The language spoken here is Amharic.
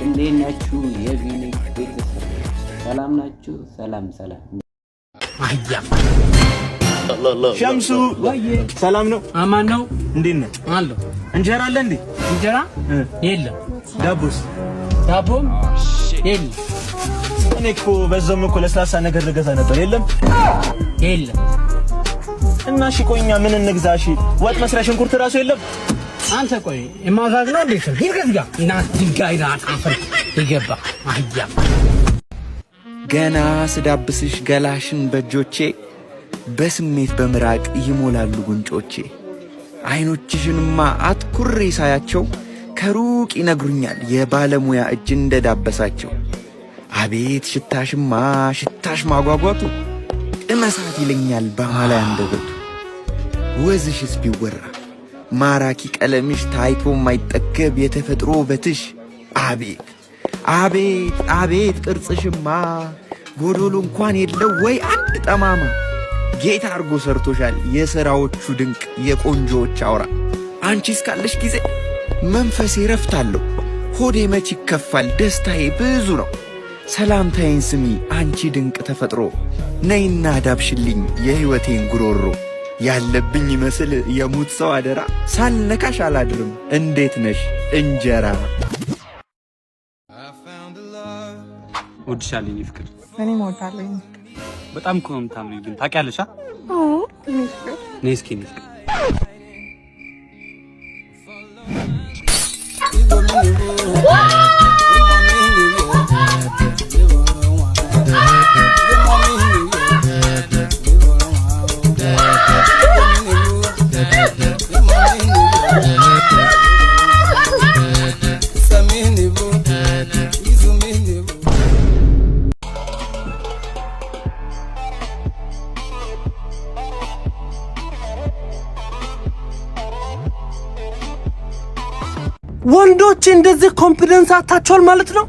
እንዴት ናችሁ? የቪኒክ ቤተሰብ ሰላም ናችሁ? ሰላም አያ ሸምሱ ሰላም ነው? አማን ነው? እንዴት ነህ? አለሁ። እንጀራ አለ እንዴ? እንጀራ የለም። ዳቦስ? ዳቦም የለም። እኔ እኮ በዛም እኮ ለስላሳ ነገር ልገዛ ነበር። የለም የለም። እና እሺ ቆይኛ ምን እንግዛ? እሺ ወጥ መስሪያ ሽንኩርት ራሱ የለም። አንተ ቆይ የማዛዝ ነው እንዴ? ይርገዝጋ እና ድንጋይ አጣፈር ይገባ አያ ገና ስዳብስሽ ገላሽን በእጆቼ በስሜት በምራቅ ይሞላሉ ጉንጮቼ። አይኖችሽንማ አትኩሬ ሳያቸው ከሩቅ ይነግሩኛል የባለሙያ እጅ እንደዳበሳቸው። አቤት ሽታሽማ ሽታሽ ማጓጓቱ እመሳት ይለኛል በኋላ አንደበቱ። ወዝሽስ ቢወራ ማራኪ ቀለምሽ ታይቶ ማይጠገብ የተፈጥሮ ውበትሽ። አቤት አቤት አቤት ቅርጽሽማ ጎዶሎ እንኳን የለው ወይ አንድ ጠማማ። ጌታ አርጎ ሰርቶሻል የሥራዎቹ ድንቅ የቆንጆዎች አውራ። አንቺ እስካለሽ ጊዜ መንፈሴ ረፍታለሁ፣ ሆዴ መች ይከፋል ደስታዬ ብዙ ነው። ሰላምታዬን ስሚ አንቺ ድንቅ ተፈጥሮ፣ ነይና ዳብሽልኝ የሕይወቴን ጉሮሮ። ያለብኝ ይመስል የሙት ሰው አደራ፣ ሳልነካሽ አላድርም እንዴት ነሽ እንጀራ። ወድሻለኝ ፍቅር። እኔም እወዳለሁ። በጣም እኮ ነው የምታምሪው ግን ታውቂያለሽ? ነይ እስኪ ነይ ፍቅር። ወንዶች እንደዚህ ኮንፊደንስ አታቸዋል ማለት ነው።